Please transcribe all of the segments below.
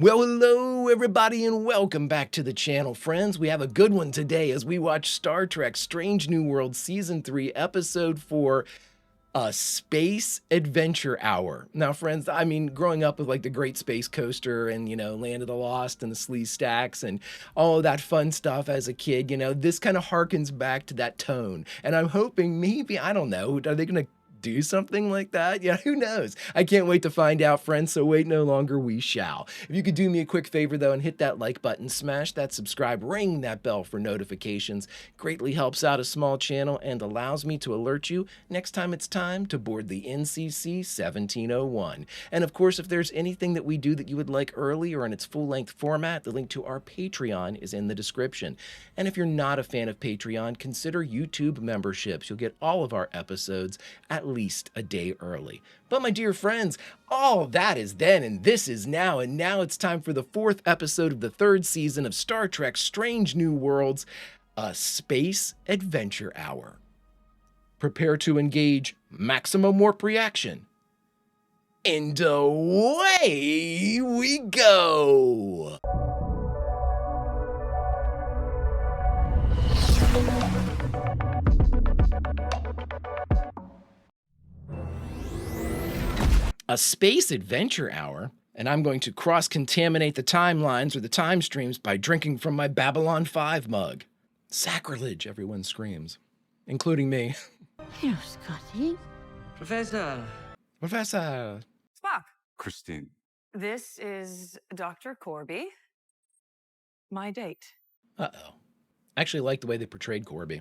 Well, hello everybody and welcome back to the channel, friends. We have a good one today as we watch Star Trek Strange New Worlds Season 3, Episode 4, A Space Adventure Hour. Now, friends, I mean, growing up with like the Great Space Coaster and, Land of the Lost and the Sleeve Stacks and all of that fun stuff as a kid, this kind of harkens back to that tone. And I'm hoping maybe, I don't know, are they going to do something like that? Yeah, who knows? I can't wait to find out, friends, so wait no longer, we shall. If you could do me a quick favor, though, and hit that like button, smash that subscribe, ring that bell for notifications. Greatly helps out a small channel and allows me to alert you next time it's time to board the NCC 1701. And of course, if there's anything that we do that you would like early or in its full-length format, the link to our Patreon is in the description. And if you're not a fan of Patreon, consider YouTube memberships. You'll get all of our episodes at least a day early. But my dear friends, all that is then and this is now, and now it's time for the 4th episode of the 3rd season of Star Trek Strange New Worlds, A Space Adventure Hour. Prepare to engage maximum warp reaction. And away we go! A Space Adventure Hour, and I'm going to cross-contaminate the timelines or the time streams by drinking from my Babylon 5 mug. Sacrilege, everyone screams, including me. Hello, Scotty. Professor. Professor. Spock. Christine. This is Dr. Corby. My date. Uh-oh. I actually like the way they portrayed Corby.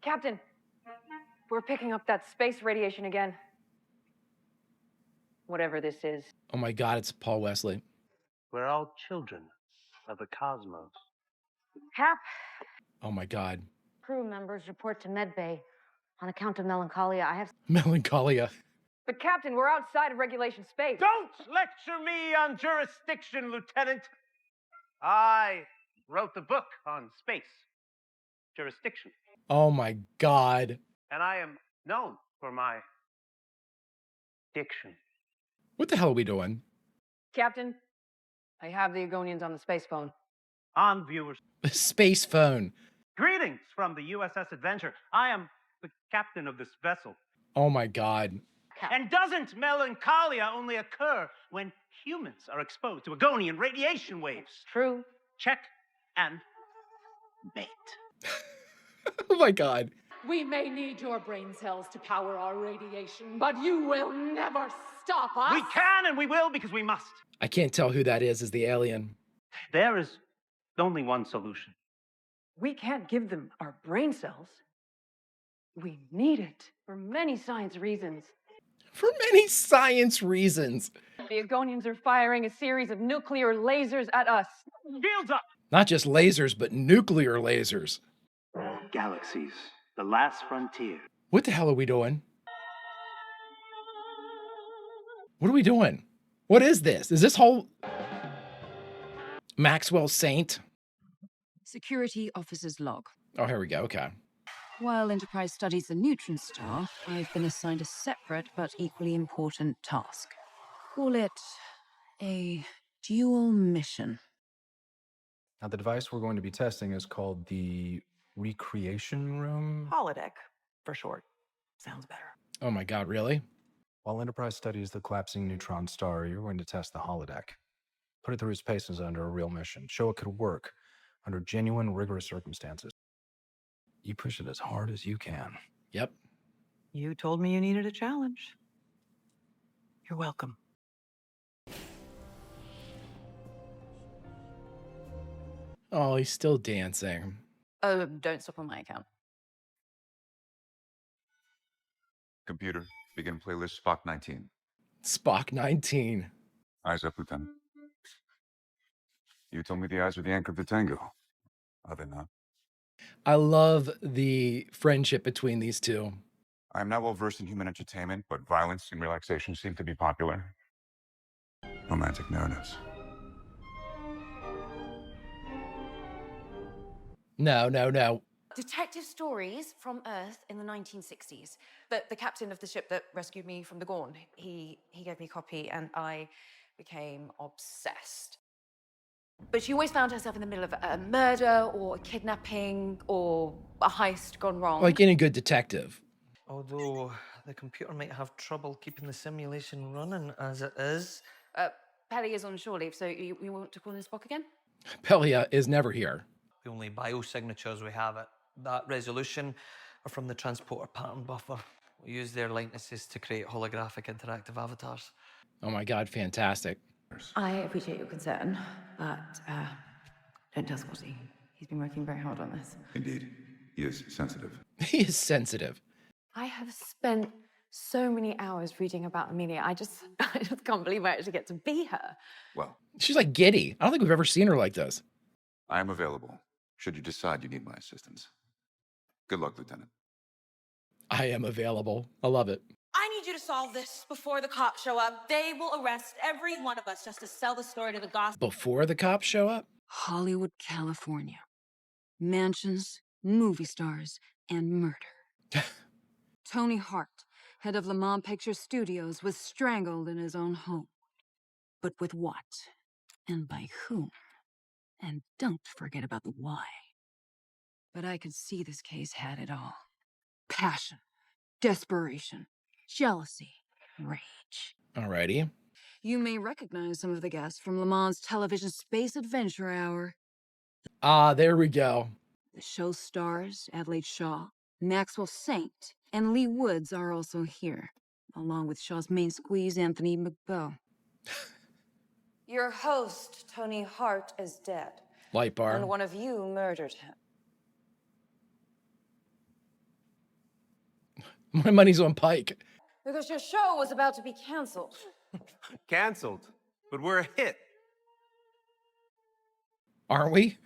Captain, we're picking up that space radiation again. Whatever this is. Oh my God, it's Paul Wesley. We're all children of the cosmos. Cap, Oh my God. crew members report to medbay. On account of melancholia, I have... Melancholia. But Captain, we're outside of regulation space. Don't lecture me on jurisdiction, Lieutenant. I wrote the book on space jurisdiction, Oh my God. and I am known for my diction. What the hell are we doing? Captain, I have the Agonians on the space phone. On viewers, Space phone. greetings from the USS Adventure. I am the captain of this vessel. Oh my God. And doesn't melancholia only occur when humans are exposed to Agonian radiation waves? True. Check and mate. Oh my God. We may need your brain cells to power our radiation, but you will never stop us. We can and we will because we must. I can't tell who that is as the alien. There is only one solution. We can't give them our brain cells. We need it for many science reasons. For many science reasons. The Agonians are firing a series of nuclear lasers at us. Shields up! Not just lasers, but nuclear lasers. Galaxies, the last frontier. What the hell are we doing? What are we doing? What is this? Is this whole Maxwell Saint? Security Officer's Log. Oh, here we go. Okay. While Enterprise studies the neutron star, I've been assigned a separate but equally important task. Call it a dual mission. Now, the device we're going to be testing is called the Recreation Room. Holodeck, for short. Sounds better. Oh my God, really? While Enterprise studies the collapsing neutron star, you're going to test the holodeck. Put it through its paces under a real mission. Show it could work under genuine, rigorous circumstances. You push it as hard as you can. Yep. You told me you needed a challenge. You're welcome. Oh, he's still dancing. Oh, don't stop on my account. Computer, begin playlist Spock 19. Spock 19. Eyes up, Lieutenant. You told me the eyes are the anchor of the tango. Are they not? I love the friendship between these two. I am not well versed in human entertainment, but violence and relaxation seem to be popular. Romantic narratives. No. Detective stories from Earth in the 1960s. The captain of the ship that rescued me from the Gorn, he gave me a copy and I became obsessed. But she always found herself in the middle of a murder or a kidnapping or a heist gone wrong. Like any good detective. Although the computer might have trouble keeping the simulation running as it is. Pelly is on shore leave, so you want to call in Spock again? Pelia is never here. The only biosignatures we have at that resolution are from the transporter pattern buffer. We use their likenesses to create holographic interactive avatars. Oh my God, fantastic. I appreciate your concern, but don't tell Scotty. He's been working very hard on this. Indeed, he is sensitive. He is sensitive. I have spent so many hours reading about Amelia. I just can't believe I actually get to be her. Well, She's like giddy. I don't think we've ever seen her like this. I am available, should you decide you need my assistance. Good luck, Lieutenant. I am available. I love it. I need you to solve this before the cops show up. They will arrest every one of us just to sell the story to the gossip. Before the cops show up? Hollywood, California. Mansions, movie stars, and murder. Tony Hart, head of Le Mans Picture Studios, was strangled in his own home. But with what? And by whom? And don't forget about the why. But I could see this case had it all. Passion, desperation, jealousy, rage. Alrighty. You may recognize some of the guests from Le Mans television Space Adventure Hour. Ah, there we go. The show stars Adelaide Shaw, Maxwell Saint, and Lee Woods are also here, along with Shaw's main squeeze, Anthony McBeau. Your host, Tony Hart, is dead. Light bar. And one of you murdered him. My money's on Pike. Because your show was about to be canceled. Canceled, but we're a hit. Aren't we?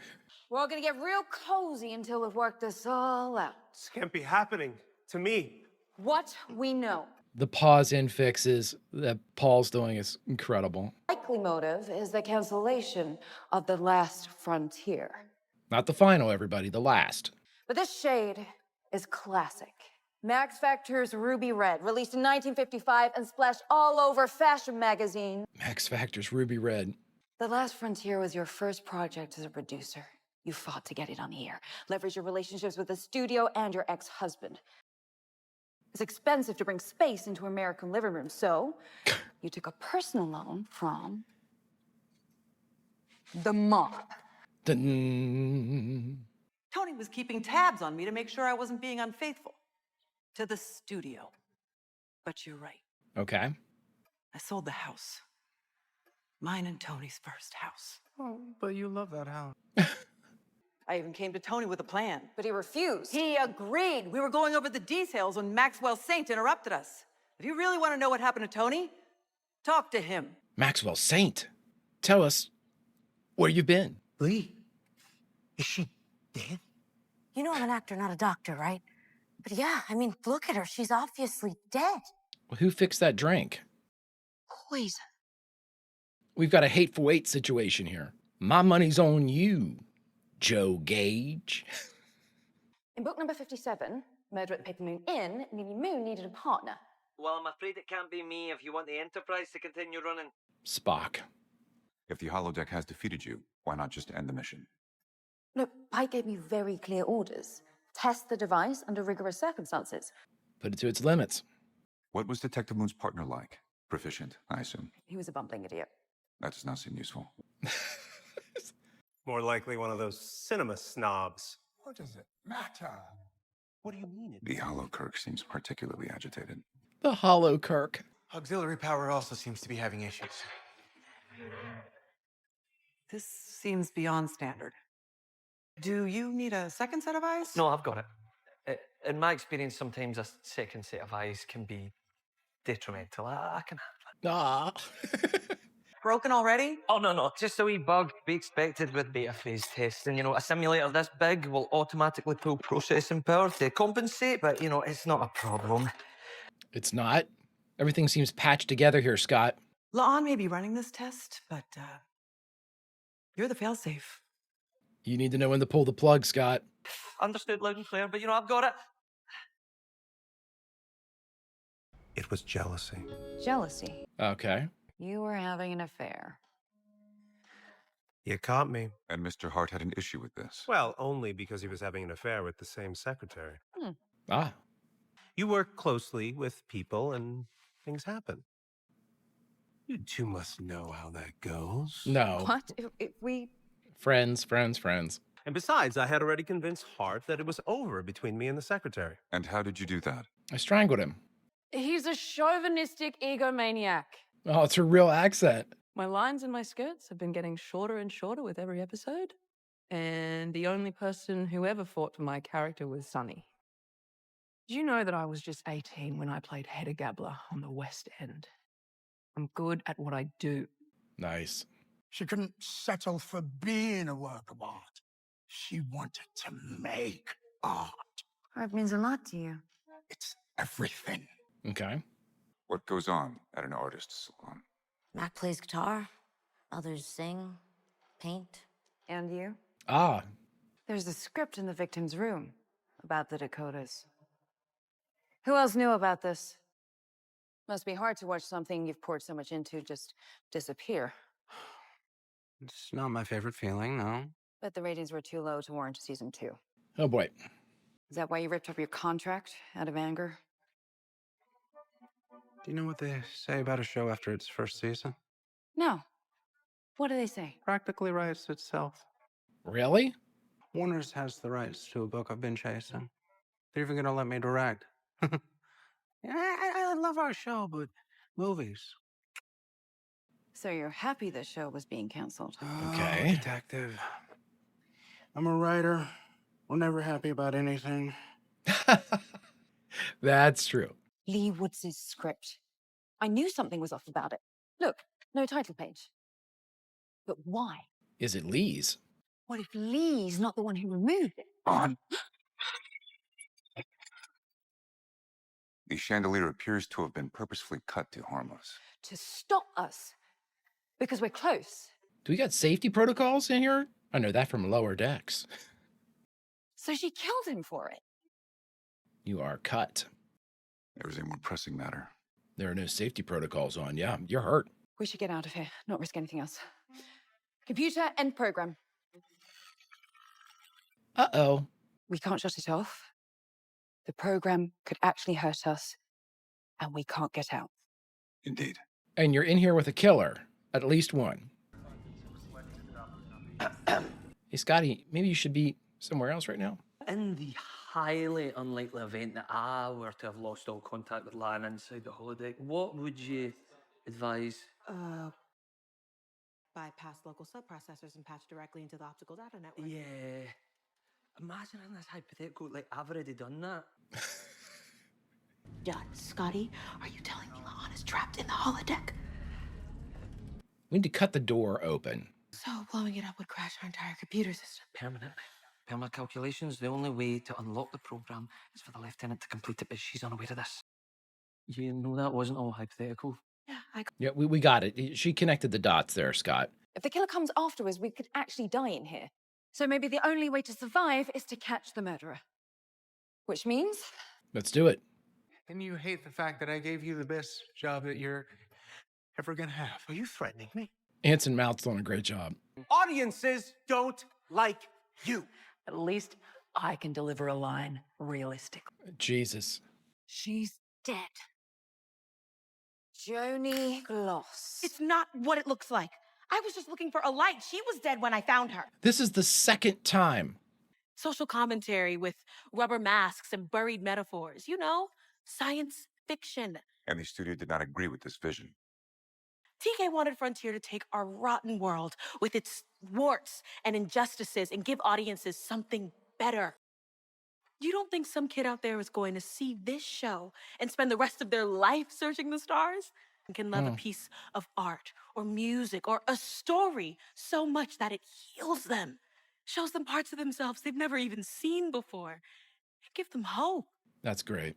We're all gonna get real cozy until we've worked this all out. This can't be happening to me. What we know. The pause in fixes that Paul's doing is incredible. Likely motive is the cancellation of The Last Frontier. Not the final, everybody, the last. But this shade is classic. Max Factor's Ruby Red, released in 1955 and splashed all over fashion magazine. Max Factor's Ruby Red. The Last Frontier was your first project as a producer. You fought to get it on the air, leverage your relationships with the studio and your ex-husband. It's expensive to bring space into American living rooms, so you took a personal loan from the mob. Dun. Tony was keeping tabs on me to make sure I wasn't being unfaithful to the studio. But you're right. Okay. I sold the house. Mine and Tony's first house. Oh, but you love that house. I even came to Tony with a plan. But he refused. He agreed. We were going over the details when Maxwell Saint interrupted us. If you really want to know what happened to Tony, talk to him. Maxwell Saint. Tell us where you've been. Lee, is she dead? You know I'm an actor, not a doctor, right? But yeah, I mean, look at her. She's obviously dead. Well, who fixed that drink? Poison. We've got a hateful eight situation here. My money's on you, Joe Gage. In book number 57, Murder at the Paper Moon Inn, Mimi Moon needed a partner. Well, I'm afraid it can't be me if you want the Enterprise to continue running. Spock. If the holodeck has defeated you, why not just end the mission? Look, Pike gave me very clear orders. Test the device under rigorous circumstances. Put it to its limits. What was Detective Moon's partner like? Proficient, I assume. He was a bumbling idiot. That does not seem useful. More likely one of those cinema snobs. What does it matter? What do you mean? The Hollow Kirk seems particularly agitated. The Hollow Kirk. Auxiliary power also seems to be having issues. This seems beyond standard. Do you need a second set of eyes? No, I've got it. In my experience, sometimes a second set of eyes can be detrimental. I can handle Ah. Broken already? Oh, no. Just a wee bug. Be expected with beta phase testing. A simulator this big will automatically pull processing power to compensate, but, it's not a problem. It's not. Everything seems patched together here, Scott. La'an may be running this test, but you're the failsafe. You need to know when to pull the plug, Scott. Understood loud and clear, but you know, I've got it. It was jealousy. Jealousy. Okay. You were having an affair. You caught me. And Mr. Hart had an issue with this. Well, only because he was having an affair with the same secretary. Ah. You work closely with people and things happen. You two must know how that goes. No. What? If we... Friends. And besides, I had already convinced Hart that it was over between me and the secretary. And how did you do that? I strangled him. He's a chauvinistic egomaniac. Oh, it's her real accent. My lines and my skirts have been getting shorter and shorter with every episode. And the only person who ever fought for my character was Sonny. Did you know that I was just 18 when I played Hedda Gabler on the West End? I'm good at what I do. Nice. She couldn't settle for being a work of art. She wanted to make art. Art means a lot to you. It's everything. Okay. What goes on at an artist's salon? Mac plays guitar. Others sing, paint. And you? Ah. There's a script in the victim's room about the Dakotas. Who else knew about this? Must be hard to watch something you've poured so much into just disappear. It's not my favorite feeling, no. But the ratings were too low to warrant season 2. Oh boy. Is that why you ripped up your contract out of anger? Do you know what they say about a show after its first season? No. What do they say? Practically writes itself. Really? Warner's has the rights to a book I've been chasing. They're even gonna let me direct. I love our show, but movies. So you're happy the show was being canceled? Okay. Oh, detective. I'm a writer. We're never happy about anything. That's true. Lee Woods' script. I knew something was off about it. Look, no title page. But why? Is it Lee's? What if Lee's not the one who removed it? The chandelier appears to have been purposefully cut to harm us. To stop us. Because we're close. Do we got safety protocols in here? I know that from lower decks. So she killed him for it. You are cut. There is a more pressing matter. There are no safety protocols on. Yeah, you're hurt. We should get out of here, not risk anything else. Computer, end program. Uh-oh. We can't shut it off. The program could actually hurt us, and we can't get out. Indeed. And you're in here with a killer. At least one. Hey, Scotty, maybe you should be somewhere else right now. In the highly unlikely event that I were to have lost all contact with Lan inside the holodeck, what would you advise? Bypass local subprocessors and patch directly into the optical data network. Yeah. Imagine in this hypothetical, like, I've already done that. Done. Scotty, are you telling me La'an is trapped in the holodeck? We need to cut the door open. So blowing it up would crash our entire computer system. Permanently. Per my calculations, the only way to unlock the program is for the lieutenant to complete it, but she's unaware of this. You know that wasn't all hypothetical. Yeah, we got it. She connected the dots there, Scott. If the killer comes after us, we could actually die in here. So maybe the only way to survive is to catch the murderer. Which means... Let's do it. And you hate the fact that I gave you the best job that you're ever gonna have. Are you threatening me? Anson Mount's doing a great job. Audiences don't like you. At least I can deliver a line realistically. Jesus. She's dead. Joni Gloss. It's not what it looks like. I was just looking for a light. She was dead when I found her. This is the second time. Social commentary with rubber masks and buried metaphors. You know, science fiction. And the studio did not agree with this vision. TK wanted Frontier to take our rotten world with its warts and injustices and give audiences something better. You don't think some kid out there is going to see this show and spend the rest of their life searching the stars? And can love a piece of art or music or a story so much that it heals them, shows them parts of themselves they've never even seen before, give them hope. That's great.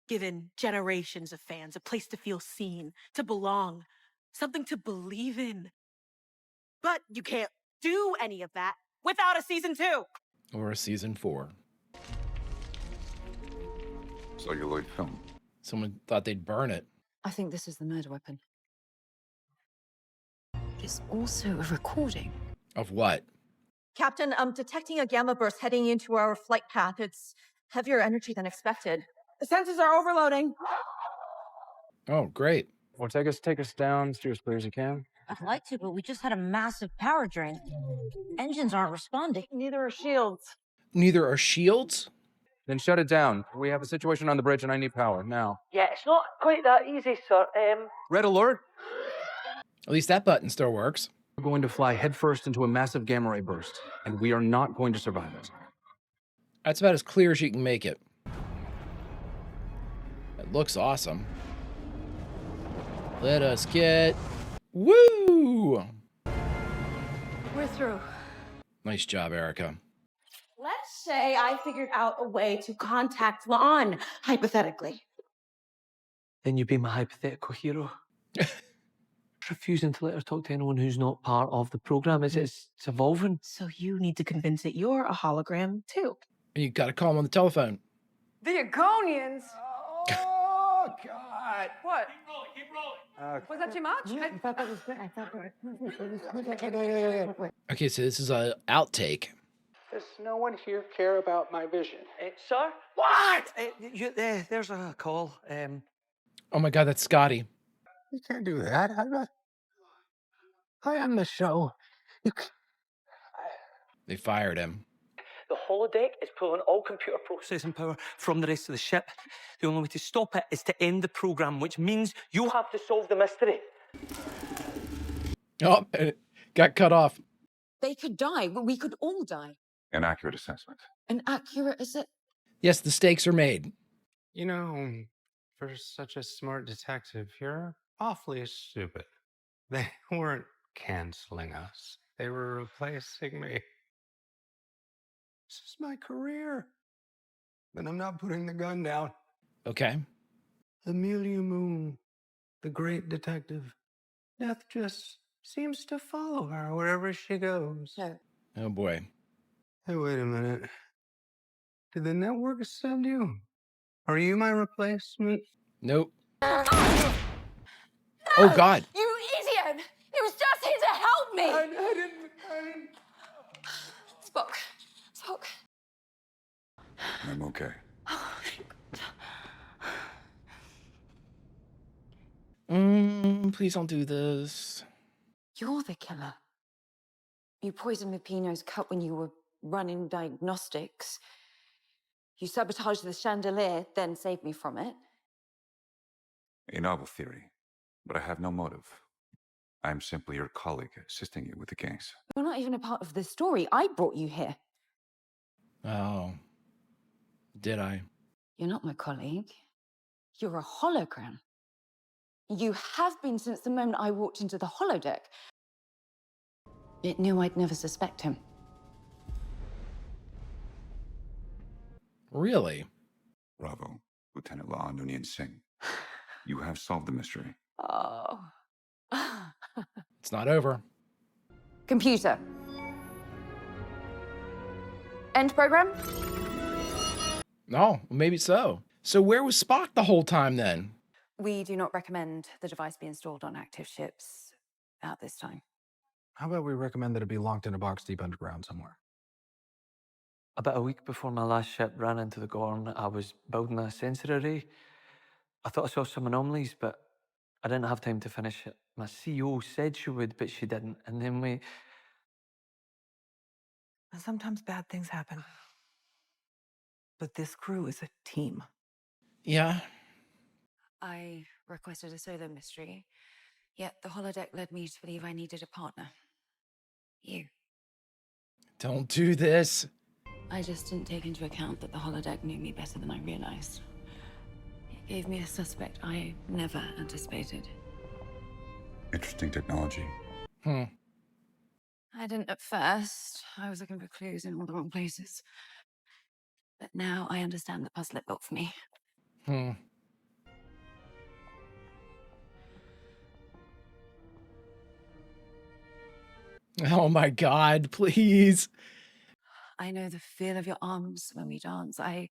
Given generations of fans a place to feel seen, to belong, something to believe in. But you can't do any of that without a season 2. Or a season 4. Celluloid film. Someone thought they'd burn it. I think this is the murder weapon. It's also a recording. Of what? Captain, I'm detecting a gamma burst heading into our flight path. It's heavier energy than expected. The sensors are overloading. Oh, great. Well, take us down, steer as clear as you can. I'd like to, but we just had a massive power drain. Engines aren't responding. Neither are shields. Neither are shields? Then shut it down. We have a situation on the bridge and I need power, now. Yeah, it's not quite that easy, sir. Red alert! At least that button still works. We're going to fly headfirst into a massive gamma ray burst, and we are not going to survive it. That's about as clear as you can make it. It looks awesome. Let us get... Woo! We're through. Nice job, Erica. Let's say I figured out a way to contact La'an, hypothetically. Then you be my hypothetical hero. Refusing to let her talk to anyone who's not part of the program. It's evolving. So you need to convince it you're a hologram, too. And you gotta call him on the telephone. The Agonians? Oh, God. What? Keep rolling. Was that too much? Okay, so this is a outtake. Does no one here care about my vision? Sir? What? There's a call. Oh my God, that's Scotty. You can't do that. I am the show. They fired him. The holodeck is pulling all computer processing power from the rest of the ship. The only way to stop it is to end the program, which means you have to solve the mystery. Oh, it got cut off. They could die. We could all die. An accurate assessment. An accurate is it? Yes, the stakes are made. You know, for such a smart detective, you're awfully stupid. They weren't canceling us. They were replacing me. This is my career. And I'm not putting the gun down. Okay. Amelia Moon, the great detective. Death just seems to follow her wherever she goes. No. Oh boy. Hey, wait a minute. Did the network send you? Are you my replacement? Nope. No! Oh God. You idiot! It was just here to help me! I didn't... Spock. I'm okay. Please don't do this. You're the killer. You poisoned Mapino's cup when you were running diagnostics. You sabotaged the chandelier, then saved me from it. A novel theory, but I have no motive. I'm simply your colleague assisting you with the case. You're not even a part of the story. I brought you here. Oh. Did I? You're not my colleague. You're a hologram. You have been since the moment I walked into the holodeck. It knew I'd never suspect him. Really? Bravo, Lieutenant Law Noonien Singh. You have solved the mystery. Oh. It's not over. Computer. End program? No, maybe so. So where was Spock the whole time then? We do not recommend the device be installed on active ships at this time. How about we recommend that it be locked in a box deep underground somewhere? About a week before my last ship ran into the Gorn, I was building a sensor array. I thought I saw some anomalies, but I didn't have time to finish it. My CEO said she would, but she didn't. And then Sometimes bad things happen. But this crew is a team. Yeah. I requested a solo mystery, yet the holodeck led me to believe I needed a partner. You. Don't do this. I just didn't take into account that the holodeck knew me better than I realized. It gave me a suspect I never anticipated. Interesting technology. I didn't at first. I was looking for clues in all the wrong places. But now I understand the puzzle it built for me. Oh my God, please. I know the feel of your arms when we dance. I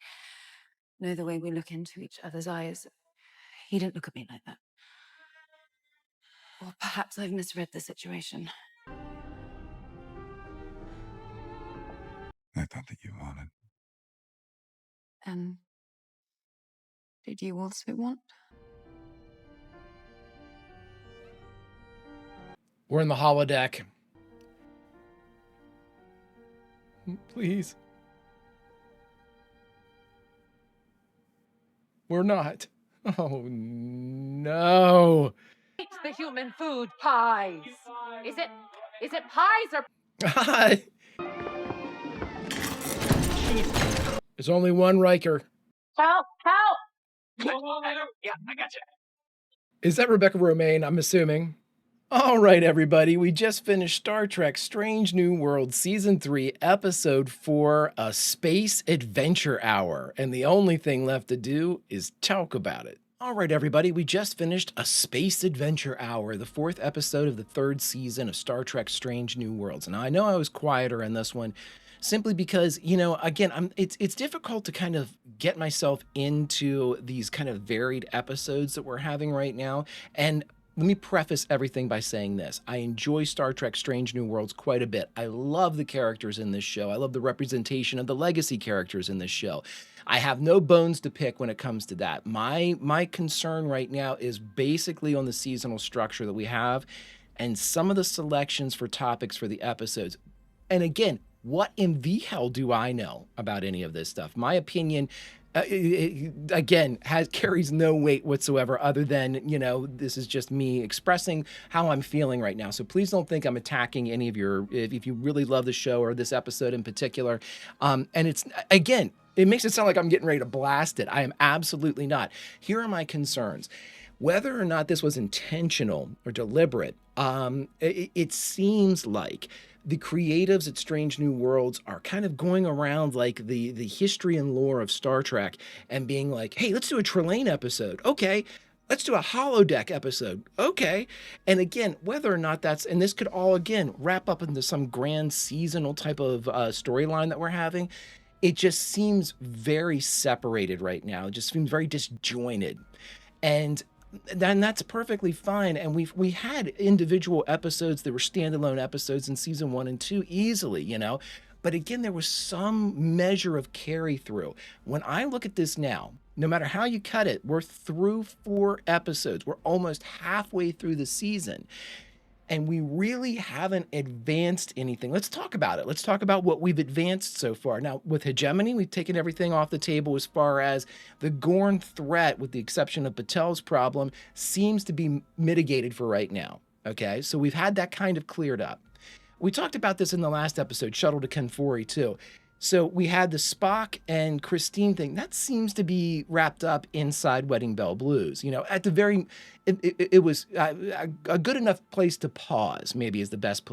know the way we look into each other's eyes. He didn't look at me like that. Or perhaps I've misread the situation. I thought that you wanted. And did you also want? We're in the holodeck. Please. We're not. Oh, no. It's the human food pies. Is it pies or Hi. There's only one Riker. help? Help! Yeah, I got you. Is that Rebecca Romaine? I'm assuming. All right, everybody. We just finished Star Trek Strange New World Season 3, Episode 4, A Space Adventure Hour. And the only thing left to do is talk about it. All right, everybody. We just finished A Space Adventure Hour, the 4th episode of the 3rd season of Star Trek Strange New Worlds. And I know I was quieter in this one, simply because, you know, again, it's difficult to kind of get myself into these kind of varied episodes that we're having right now. And let me preface everything by saying this. I enjoy Star Trek Strange New Worlds quite a bit. I love the characters in this show. I love the representation of the legacy characters in this show. I have no bones to pick when it comes to that. My concern right now is basically on the seasonal structure that we have and some of the selections for topics for the episodes. And again, what in the hell do I know about any of this stuff? My opinion, again, carries no weight whatsoever other than, you know, this is just me expressing how I'm feeling right now. So please don't think I'm attacking any of your, if you really love the show or this episode in particular. And it's, again, it makes it sound like I'm getting ready to blast it. I am absolutely not. Here are my concerns. Whether or not this was intentional or deliberate, it seems like the creatives at Strange New Worlds are kind of going around like the history and lore of Star Trek and being like, hey, let's do a Trelane episode. Okay. Let's do a holodeck episode. Okay. And again, whether or not that's, and this could all again wrap up into some grand seasonal type of storyline that we're having. It just seems very separated right now. It just seems very disjointed. And then that's perfectly fine. And we had individual episodes that were standalone episodes in season 1 and 2 easily, you know. But again, there was some measure of carry through. When I look at this now, no matter how you cut it, we're through 4 episodes. We're almost halfway through the season. And we really haven't advanced anything. Let's talk about it. Let's talk about what we've advanced so far. Now, with hegemony, we've taken everything off the table as far as the Gorn threat, with the exception of Patel's problem, seems to be mitigated for right now. Okay, so we've had that kind of cleared up. We talked about this in the last episode, Shuttle to Kenfori, too. So we had the Spock and Christine thing. That seems to be wrapped up inside Wedding Bell Blues. You know, at the very, it was a good enough place to pause, maybe is the best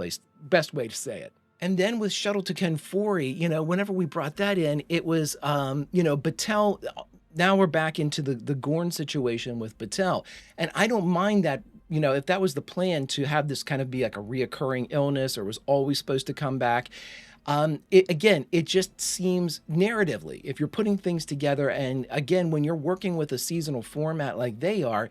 way to say it. And then with Shuttle to Kenfori, you know, whenever we brought that in, it was, you know, Batel. Now we're back into the Gorn situation with Batel. And I don't mind that. You know, if that was the plan to have this kind of be like a reoccurring illness or was always supposed to come back. It just seems narratively, if you're putting things together, and again, when you're working with a seasonal format like they are,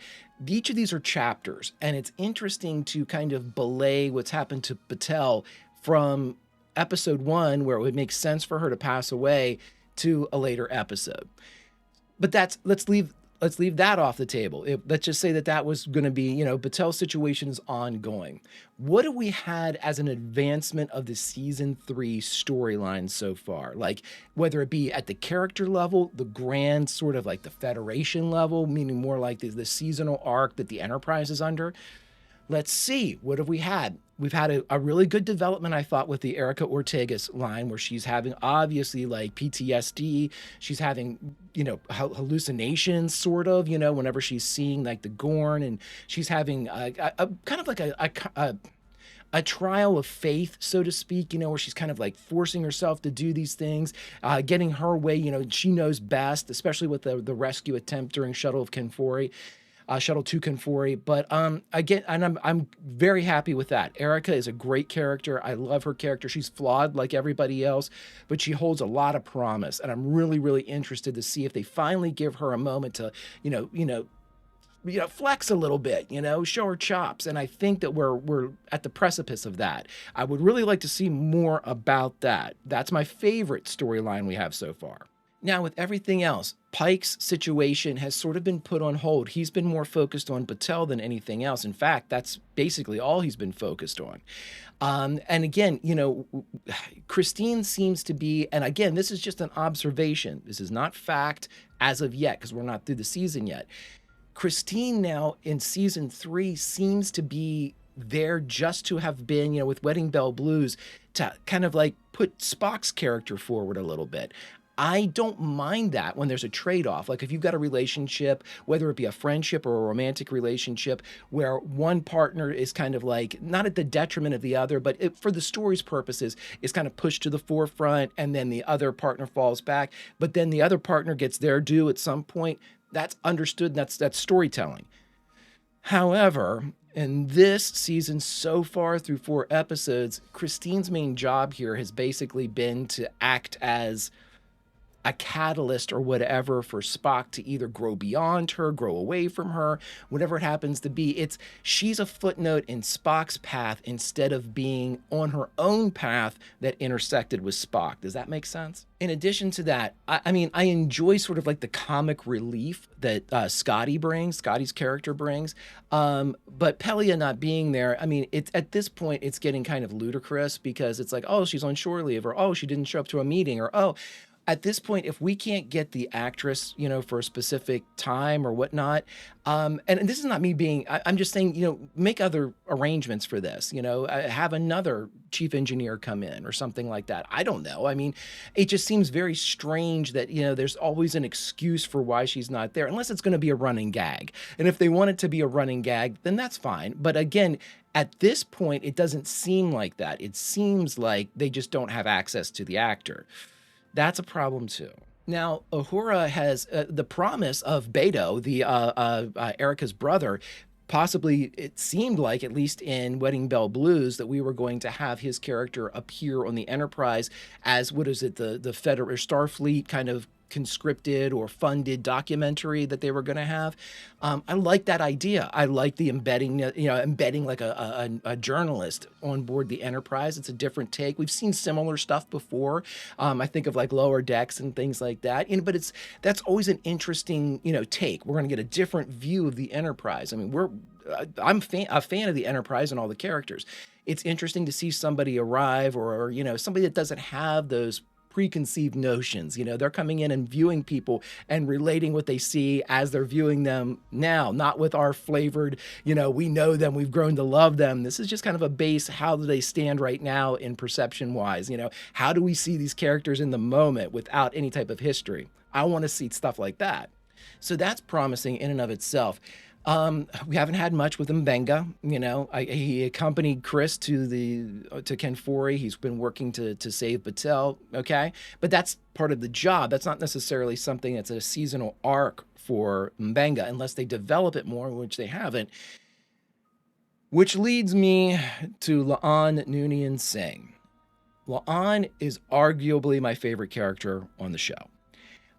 each of these are chapters, and it's interesting to kind of belay what's happened to Patel from episode 1, where it would make sense for her to pass away, to a later episode. But let's leave that off the table. Let's just say that was going to be, you know, Patel's situation is ongoing. What have we had as an advancement of the season 3 storyline so far? Like, whether it be at the character level, the grand sort of like the Federation level, meaning more like the seasonal arc that the Enterprise is under. Let's see, what have we had? We've had a really good development, I thought, with the Erica Ortega's line, where she's having obviously like PTSD. She's having, you know, hallucinations, sort of, you know, whenever she's seeing like the Gorn, and she's having a kind of like a trial of faith, so to speak, you know, where she's kind of like forcing herself to do these things, getting her way, you know, she knows best, especially with the rescue attempt during Shuttle of Kenfori. shuttle to Confori. But again, and I'm very happy with that. Erica is a great character. I love her character. She's flawed like everybody else, but she holds a lot of promise. And I'm really, really interested to see if they finally give her a moment to, flex a little bit, show her chops. And I think that we're at the precipice of that. I would really like to see more about that. That's my favorite storyline we have so far. Now, with everything else, Pike's situation has sort of been put on hold. He's been more focused on Battelle than anything else. In fact, that's basically all he's been focused on. And again, Christine seems to be, and again, this is just an observation. This is not fact as of yet, because we're not through the season yet. Christine now in season 3 seems to be there just to have been, with Wedding Bell Blues, to kind of like put Spock's character forward a little bit. I don't mind that when there's a trade-off. Like if you've got a relationship, whether it be a friendship or a romantic relationship, where one partner is kind of like, not at the detriment of the other, but for the story's purposes, is kind of pushed to the forefront, and then the other partner falls back, but then the other partner gets their due at some point. That's understood, and that's storytelling. However, in this season so far through 4 episodes, Christine's main job here has basically been to act as a catalyst or whatever for Spock to either grow beyond her, grow away from her, whatever it happens to be. She's a footnote in Spock's path instead of being on her own path that intersected with Spock. Does that make sense? In addition to that, I mean, I enjoy sort of like the comic relief that Scotty's character brings. But Pelia not being there, I mean, at this point, it's getting kind of ludicrous, because it's like, oh, she's on shore leave, or oh, she didn't show up to a meeting, or oh, at this point, if we can't get the actress, for a specific time or whatnot, and this is not me being, I'm just saying, make other arrangements for this, have another chief engineer come in or something like that. I don't know. I mean, it just seems very strange that, there's always an excuse for why she's not there, unless it's going to be a running gag. And if they want it to be a running gag, then that's fine. But again, at this point, it doesn't seem like that. It seems like they just don't have access to the actor. That's a problem too. Now, Uhura has the promise of Beto, Erica's brother. Possibly, it seemed like, at least in Wedding Bell Blues, that we were going to have his character appear on the Enterprise as, the Federal or Starfleet kind of conscripted or funded documentary that they were going to have. I like that idea. I like the embedding like a journalist on board the Enterprise. It's a different take. We've seen similar stuff before. I think of like Lower Decks and things like that. But that's always an interesting, take. We're going to get a different view of the Enterprise. I mean, I'm a fan of the Enterprise and all the characters. It's interesting to see somebody arrive, or somebody that doesn't have those preconceived notions. They're coming in and viewing people and relating what they see as they're viewing them now, not with our flavored, we know them, we've grown to love them. This is just kind of a base. How do they stand right now in perception wise? How do we see these characters in the moment without any type of history? I want to see stuff like that. So that's promising in and of itself. We haven't had much with Mbenga. He accompanied Chris to Confori. He's been working to save Battelle. Okay, but that's part of the job. That's not necessarily something that's a seasonal arc for Mbenga, unless they develop it more, which they haven't. Which leads me to La'an Noonien Singh. La'an is arguably my favorite character on the show.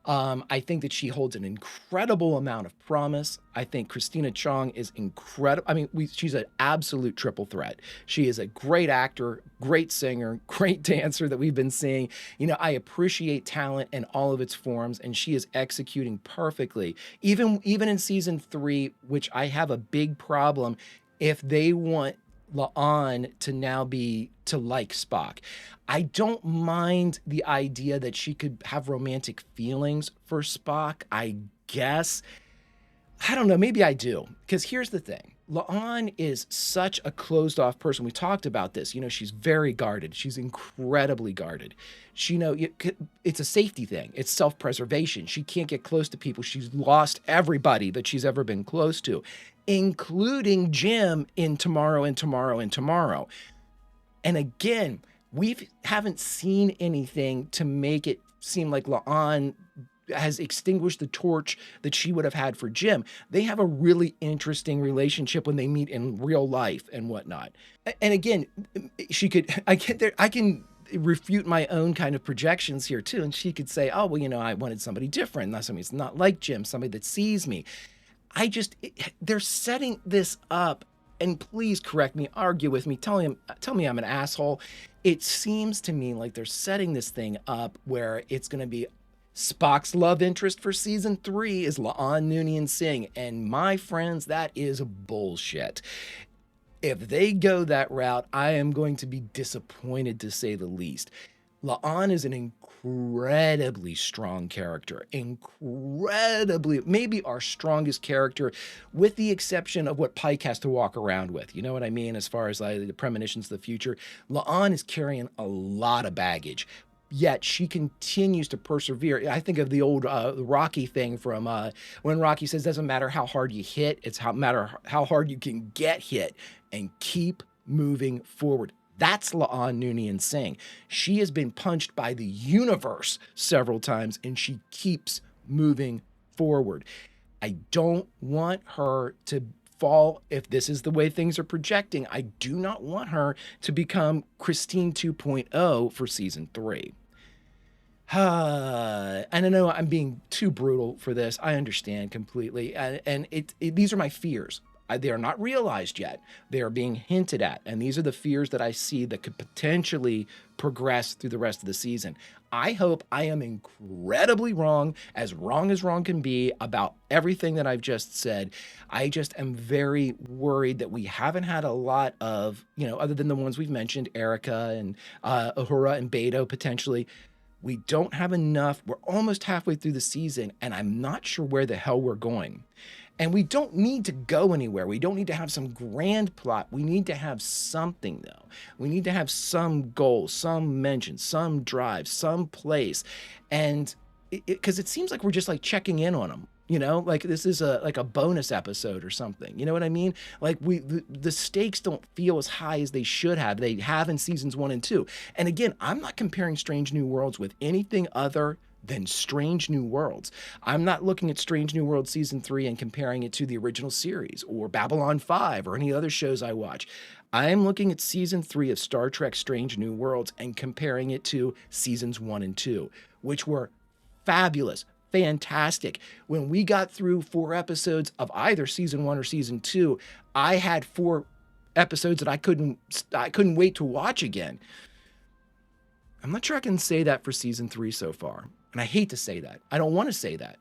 I think that she holds an incredible amount of promise. I think Christina Chong is incredible. I mean, she's an absolute triple threat. She is a great actor, great singer, great dancer that we've been seeing. I appreciate talent in all of its forms, and she is executing perfectly. Even in season 3, which I have a big problem if they want La'an to now be to like Spock. I don't mind the idea that she could have romantic feelings for Spock, I guess. I don't know, maybe I do. Because here's the thing. La'an is such a closed-off person. We talked about this. She's very guarded. She's incredibly guarded. It's a safety thing. It's self-preservation. She can't get close to people. She's lost everybody that she's ever been close to, including Jim in Tomorrow and Tomorrow and Tomorrow. And again, we haven't seen anything to make it seem like La'an has extinguished the torch that she would have had for Jim. They have a really interesting relationship when they meet in real life and whatnot. And again, I can refute my own kind of projections here too. And she could say, oh, well, you know, I wanted somebody different, not somebody that's not like Jim, somebody that sees me. They're setting this up, and please correct me, argue with me, tell me I'm an asshole. It seems to me like they're setting this thing up where it's going to be Spock's love interest for season 3 is La'an Noonien Singh, and my friends, that is bullshit. If they go that route, I am going to be disappointed, to say the least. La'an is an incredibly strong character, maybe our strongest character, with the exception of what Pike has to walk around with. You know what I mean? As far as the premonitions of the future, La'an is carrying a lot of baggage. Yet she continues to persevere. I think of the old Rocky thing from when Rocky says, doesn't matter how hard you hit, it's matter how hard you can get hit and keep moving forward. That's La'an Noonien Singh. She has been punched by the universe several times, and she keeps moving forward. I don't want her to fall, if this is the way things are projecting, I do not want her to become Christine 2.0 for season 3. And I know I'm being too brutal for this. I understand completely. And these are my fears. They are not realized yet. They are being hinted at. And these are the fears that I see that could potentially progress through the rest of the season. I hope I am incredibly wrong as wrong can be, about everything that I've just said. I just am very worried that we haven't had a lot of, other than the ones we've mentioned, Erica and Uhura and Beto potentially. We don't have enough. We're almost halfway through the season, and I'm not sure where the hell we're going. And we don't need to go anywhere. We don't need to have some grand plot. We need to have something, though. We need to have some goal, some mention, some drive, some place. And because it seems like we're just like checking in on them, like this is like a bonus episode or something. You know what I mean? Like the stakes don't feel as high as they should have. They have in seasons 1 and 2. And again, I'm not comparing Strange New Worlds with anything other than Strange New Worlds. I'm not looking at Strange New Worlds season 3 and comparing it to the original series or Babylon 5 or any other shows I watch. I am looking at season 3 of Star Trek Strange New Worlds and comparing it to seasons 1 and 2, which were fabulous, fantastic. When we got through 4 episodes of either season 1 or season 2, I had 4 episodes that I couldn't wait to watch again. I'm not sure I can say that for season 3 so far. And I hate to say that. I don't want to say that,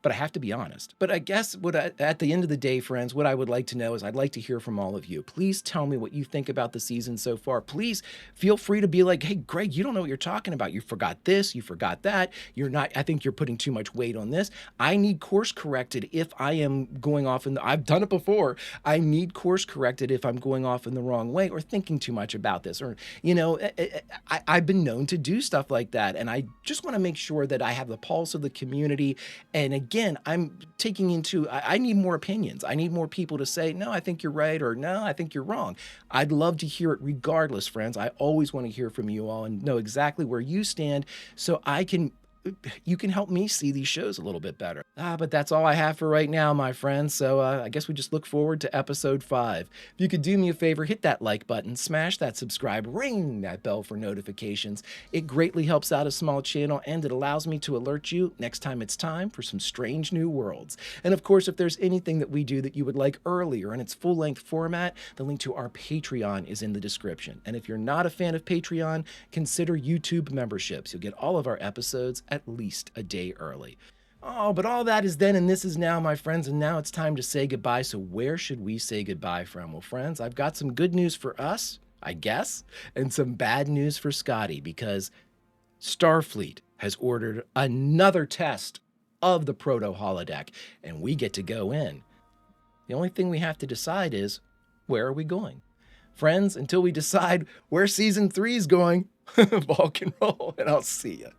but I have to be honest. But I guess at the end of the day, friends, what I would like to know is I'd like to hear from all of you. Please tell me what you think about the season so far. Please feel free to be like, hey, Greg, you don't know what you're talking about. You forgot this, you forgot that. I think you're putting too much weight on this. I need course corrected if I am going off I've done it before. I need course corrected if I'm going off in the wrong way or thinking too much about this. Or, I've been known to do stuff like that. And I just want to make sure that I have the pulse of the community. And again, I'm taking into, I need more opinions. I need more people to say, no, I think you're right, or no, I think you're wrong. I'd love to hear it regardless, friends. I always want to hear from you all and know exactly where you stand so you can help me see these shows a little bit better. But that's all I have for right now, my friends. So I guess we just look forward to episode 5. If you could do me a favor, hit that like button, smash that subscribe, ring that bell for notifications. It greatly helps out a small channel, and it allows me to alert you next time it's time for some Strange New Worlds. And of course, if there's anything that we do that you would like earlier in its full-length format, the link to our Patreon is in the description. And if you're not a fan of Patreon, consider YouTube memberships. You'll get all of our episodes at least a day early. Oh, but all that is then and this is now, my friends, and now it's time to say goodbye. So where should we say goodbye from? Well, friends, I've got some good news for us, I guess, and some bad news for Scotty, because Starfleet has ordered another test of the proto-holodeck, and we get to go in. The only thing we have to decide is, where are we going? Friends, until we decide where season 3 is going, Vulcan roll, and I'll see you.